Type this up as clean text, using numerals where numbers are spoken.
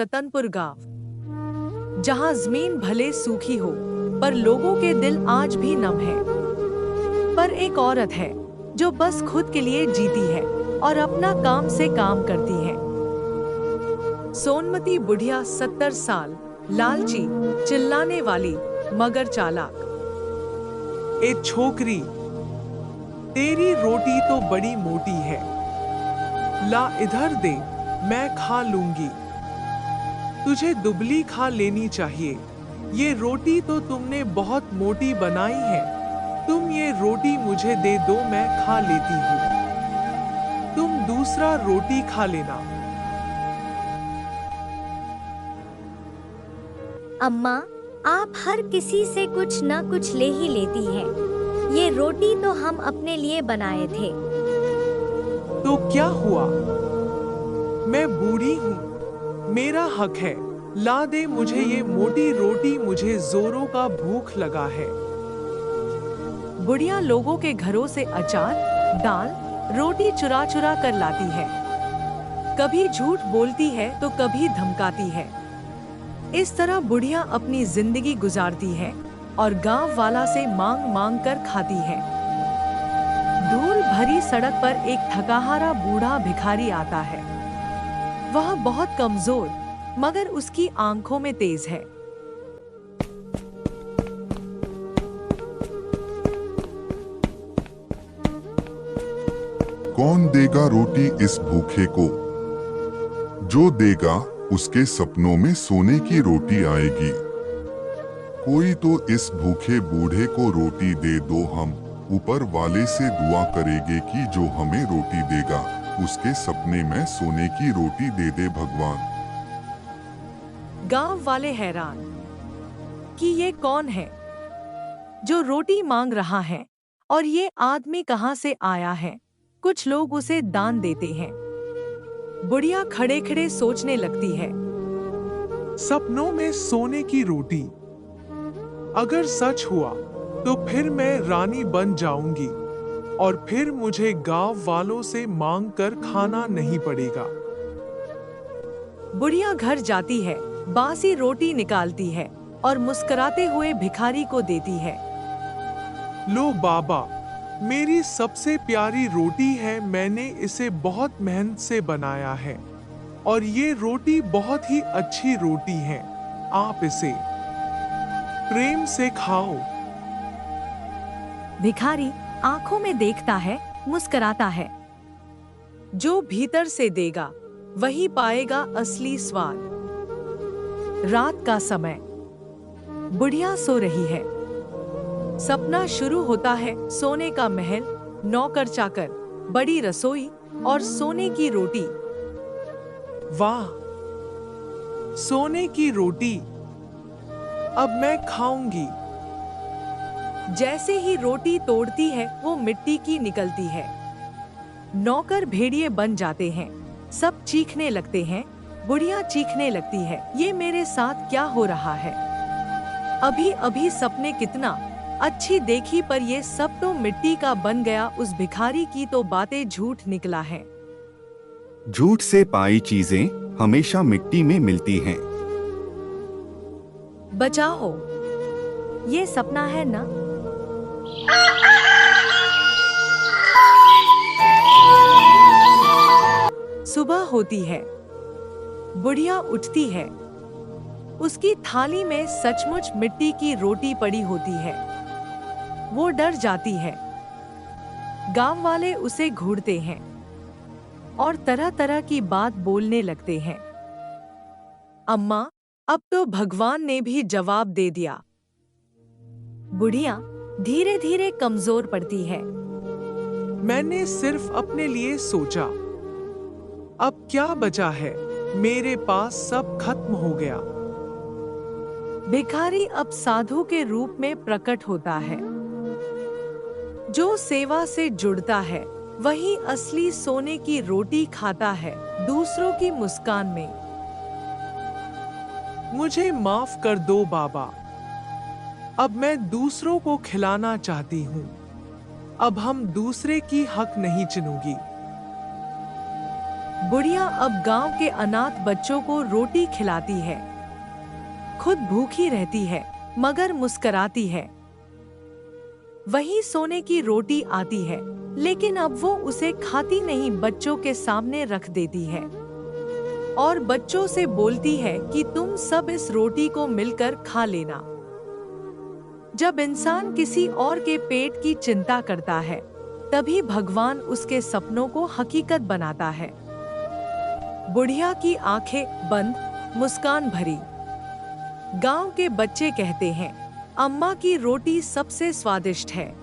रतनपुर गांव, जहां जमीन भले सूखी हो पर लोगों के दिल आज भी नम है। पर एक औरत है जो बस खुद के लिए जीती है और अपना काम से काम करती है। सोनमती बुढ़िया 70 साल, लालची, चिल्लाने वाली मगर चालाक। ए छोकरी, तेरी रोटी तो बड़ी मोटी है, ला इधर दे, मैं खा लूंगी। तुझे दुबली खा लेनी चाहिए, ये रोटी तो तुमने बहुत मोटी बनाई है। तुम ये रोटी मुझे दे दो, मैं खा लेती हूँ। तुम दूसरा रोटी खा लेना। अम्मा, आप हर किसी से कुछ न कुछ ले ही लेती हैं। ये रोटी तो हम अपने लिए बनाए थे। तो क्या हुआ? मैं बूढ़ी हूँ, मेरा हक है। ला दे मुझे ये मोटी रोटी, मुझे जोरों का भूख लगा है। बुढ़िया लोगों के घरों से अचार, दाल, रोटी चुरा चुरा कर लाती है। कभी झूठ बोलती है तो कभी धमकाती है। इस तरह बुढ़िया अपनी जिंदगी गुजारती है और गांव वाला से मांग मांग कर खाती है। धूल भरी सड़क पर एक थकाहारा बूढ़ा भिखारी आता है। वह बहुत कमजोर मगर उसकी आंखों में तेज है। कौन देगा रोटी इस भूखे को? जो देगा उसके सपनों में सोने की रोटी आएगी। कोई तो इस भूखे बूढ़े को रोटी दे दो, हम ऊपर वाले से दुआ करेंगे कि जो हमें रोटी देगा उसके सपने में सोने की रोटी दे दे भगवान। गांव वाले हैरान कि ये कौन है जो रोटी मांग रहा है और ये आदमी कहां से आया है। कुछ लोग उसे दान देते हैं। बुढ़िया खड़े खड़े सोचने लगती है। सपनों में सोने की रोटी, अगर सच हुआ तो फिर मैं रानी बन जाऊंगी और फिर मुझे गांव वालों से मांग कर खाना नहीं पड़ेगा। बुढ़िया घर जाती है, बासी रोटी निकालती है और मुस्कुराते हुए भिखारी को देती है। लो बाबा, मेरी सबसे प्यारी रोटी है, मैंने इसे बहुत मेहनत से बनाया है और ये रोटी बहुत ही अच्छी रोटी है। आप इसे प्रेम से खाओ। भिखारी आंखों में देखता है, मुस्कुराता है। जो भीतर से देगा वही पाएगा असली स्वाद। रात का समय, बुढ़िया सो रही है। सपना शुरू होता है। सोने का महल, नौकर चाकर, बड़ी रसोई और सोने की रोटी। वाह, सोने की रोटी, अब मैं खाऊंगी। जैसे ही रोटी तोड़ती है वो मिट्टी की निकलती है। नौकर भेड़िए बन जाते हैं। सब चीखने लगते हैं। बुढ़िया चीखने लगती है, ये मेरे साथ क्या हो रहा है? अभी अभी सपने कितना अच्छी देखी, पर ये सब तो मिट्टी का बन गया। उस भिखारी की तो बातें झूठ निकला है। झूठ से पाई चीजें हमेशा मिट्टी में मिलती हैं। बचाओ, ये सपना है ना? सुबह होती है। बुढ़िया उठती है। उसकी थाली में सचमुच मिट्टी की रोटी पड़ी होती है। वो डर जाती है। गांव वाले उसे घूरते हैं और तरह तरह की बात बोलने लगते हैं। अम्मा, अब तो भगवान ने भी जवाब दे दिया। बुढ़िया धीरे धीरे कमजोर पड़ती है। मैंने सिर्फ अपने लिए सोचा, अब क्या बचा है? मेरे पास सब खत्म हो गया। भिखारी अब साधु के रूप में प्रकट होता है। जो सेवा से जुड़ता है वही असली सोने की रोटी खाता है, दूसरों की मुस्कान में। मुझे माफ कर दो बाबा, अब मैं दूसरों को खिलाना चाहती हूँ। अब हम दूसरे की हक नहीं चुनूंगी। बुढ़िया अब गांव के अनाथ बच्चों को रोटी खिलाती है। खुद भूखी रहती है मगर मुस्कुराती है। वहीं सोने की रोटी आती है, लेकिन अब वो उसे खाती नहीं, बच्चों के सामने रख देती है और बच्चों से बोलती है कि तुम सब इस रोटी को मिलकर खा लेना। जब इंसान किसी और के पेट की चिंता करता है, तभी भगवान उसके सपनों को हकीकत बनाता है। बुढ़िया की आंखें बंद, मुस्कान भरी। गांव के बच्चे कहते हैं, अम्मा की रोटी सबसे स्वादिष्ट है।